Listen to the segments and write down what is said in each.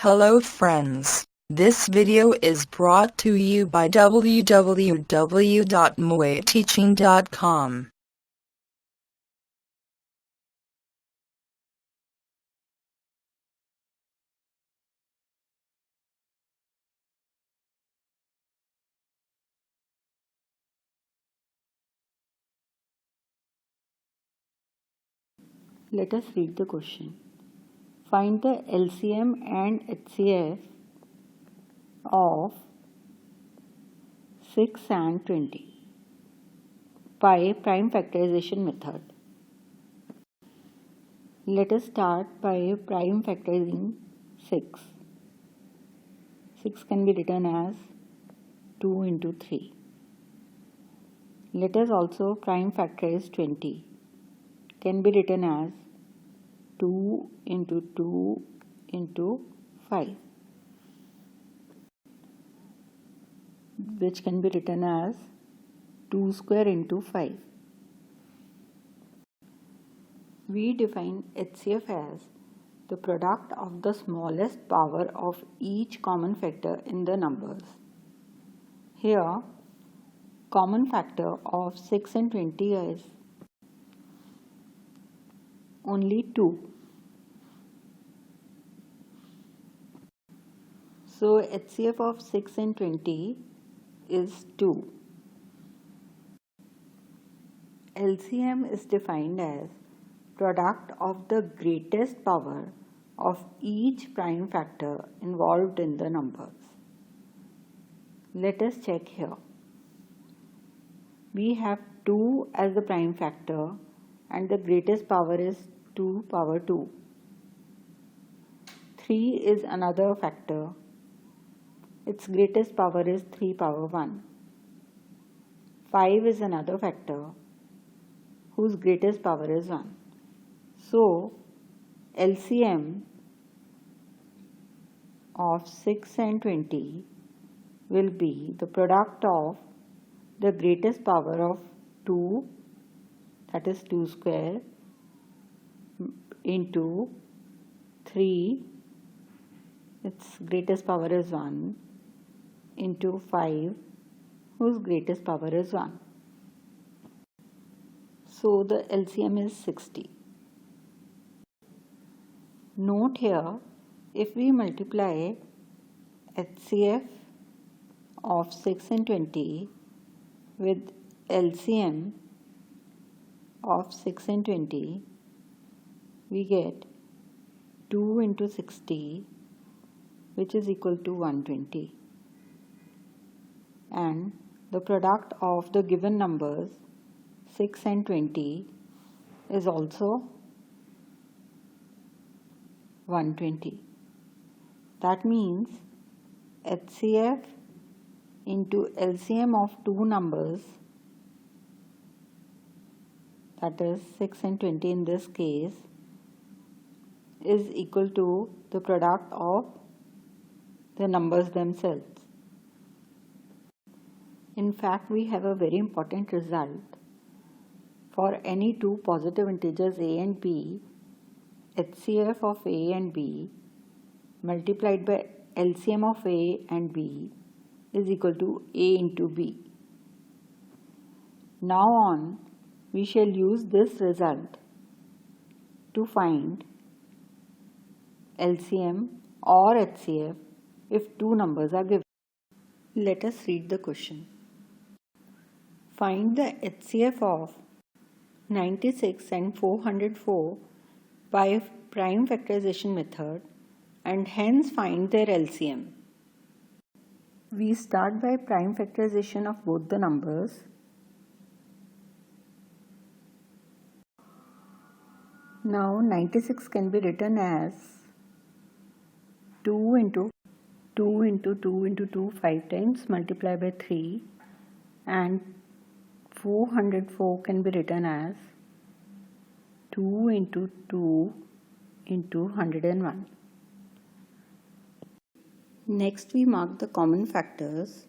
Hello friends, this video is brought to you by www.moeteaching.com. Let us read the question. Find the LCM and HCF of 6 and 20 by prime factorization method. Let us start by prime factorizing 6. 6 can be written as 2 into 3. Let us also prime factorize 20. Can be written as 2 into 2 into 5, which can be written as 2 square into 5. We define HCF as the product of the smallest power of each common factor in the numbers. Here, common factor of 6 and 20 is only 2. So HCF of 6 and 20 is 2. LCM is defined as product of the greatest power of each prime factor involved in the numbers. Let us check here. We have 2 as the prime factor and the greatest power is 2 power 2. 3 is another factor. Its greatest power is 3 power 1. 5 is another factor whose greatest power is 1. So, LCM of 6 and 20 will be the product of the greatest power of 2, that is 2 square, into 3, its greatest power is 1, into 5, whose greatest power is 1. So the LCM is 60. Note here, if we multiply HCF of 6 and 20 with LCM of 6 and 20, we get 2 into 60, which is equal to 120. And the product of the given numbers 6 and 20 is also 120. That means HCF into LCM of two numbers, that is 6 and 20 in this case, is equal to the product of the numbers themselves. In fact, we have a very important result. For any two positive integers a and b, HCF of a and b multiplied by LCM of a and b is equal to a into b. Now on, we shall use this result to find LCM or HCF if two numbers are given. Let us read the question. Find the HCF of 96 and 404 by prime factorization method and hence find their LCM. We start by prime factorization of both the numbers. Now 96 can be written as 2 into 2 into 2 into 2 5 times multiplied by 3, and 404 can be written as 2 into 2 into 101. Next we mark the common factors.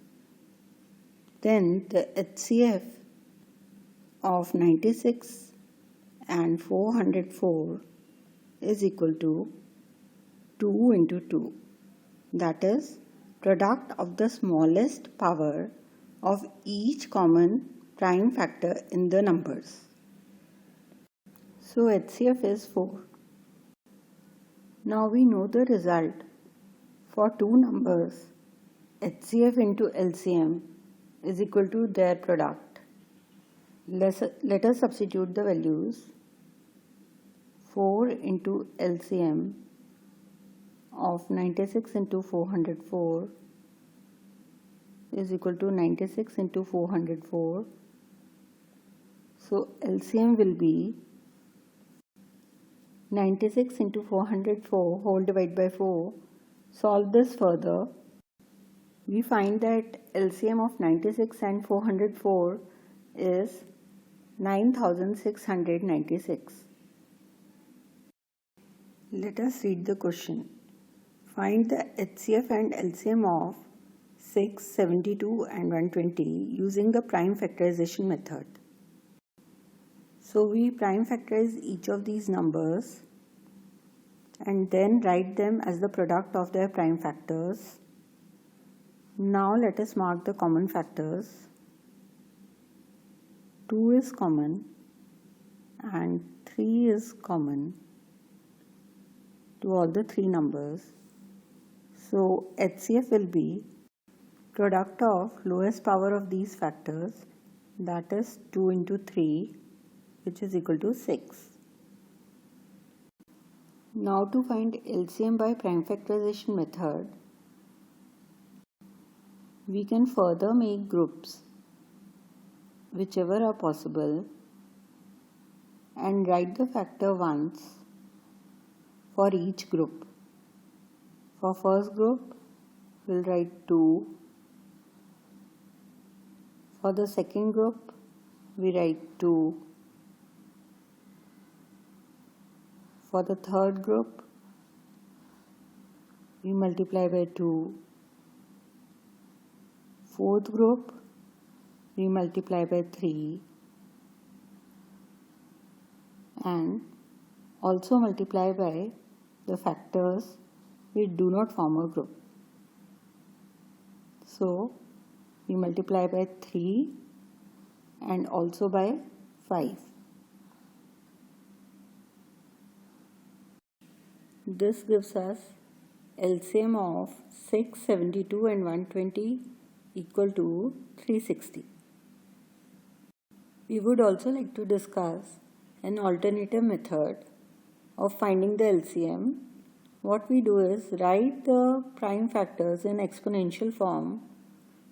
Then the HCF of 96 and 404 is equal to 2 into 2. that is product of the smallest power of each common prime factor in the numbers. So HCF is 4. Now we know the result for two numbers. HCF into LCM is equal to their product. Let us substitute the values. 4 into LCM of 96 into 404 is equal to 96 into 404. So LCM will be 96 into 404 whole divided by 4. Solve this further. We find that LCM of 96 and 404 is 9696. Let us read the question. Find the HCF and LCM of 6, 72 and 120 using the prime factorization method. So we prime factorize each of these numbers and then write them as the product of their prime factors. Now let us mark the common factors. 2 is common and 3 is common to all the three numbers. So HCF will be product of lowest power of these factors, that is 2 into 3, which is equal to 6. Now to find LCM by prime factorization method, we can further make groups whichever are possible and write the factor once for each group. For first group, we'll write 2. For the second group, we write 2. For the third group, we multiply by 2. Fourth group, we multiply by 3 and also multiply by the factors which do not form a group. So we multiply by 3 and also by 5. This gives us LCM of 6, 72 and 120 equal to 360. We would also like to discuss an alternative method of finding the LCM. What we do is write the prime factors in exponential form.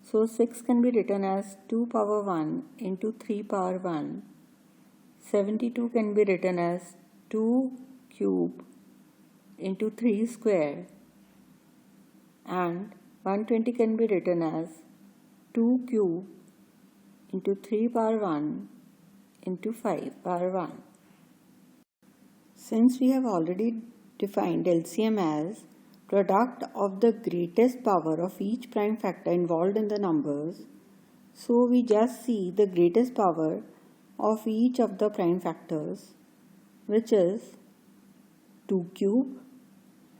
So 6 can be written as 2 power 1 into 3 power 1. 72 can be written as 2 cube into 3 square. And 120 can be written as 2 cube into 3 power 1 into 5 power 1. Since we have already defined LCM as product of the greatest power of each prime factor involved in the numbers, so we just see the greatest power of each of the prime factors, which is 2 cube.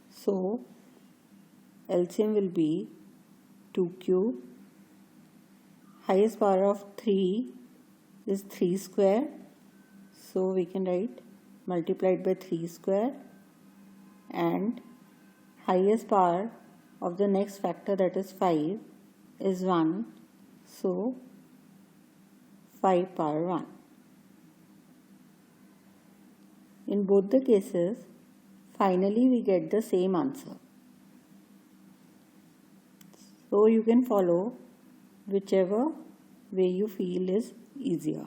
So LCM will be 2 cube. Highest power of 3 is 3 square. So we can write multiplied by 3 square. And highest power of the next factor, that is 5, is 1. So 5 power 1. In both the cases, finally we get the same answer. So you can follow whichever way you feel is easier.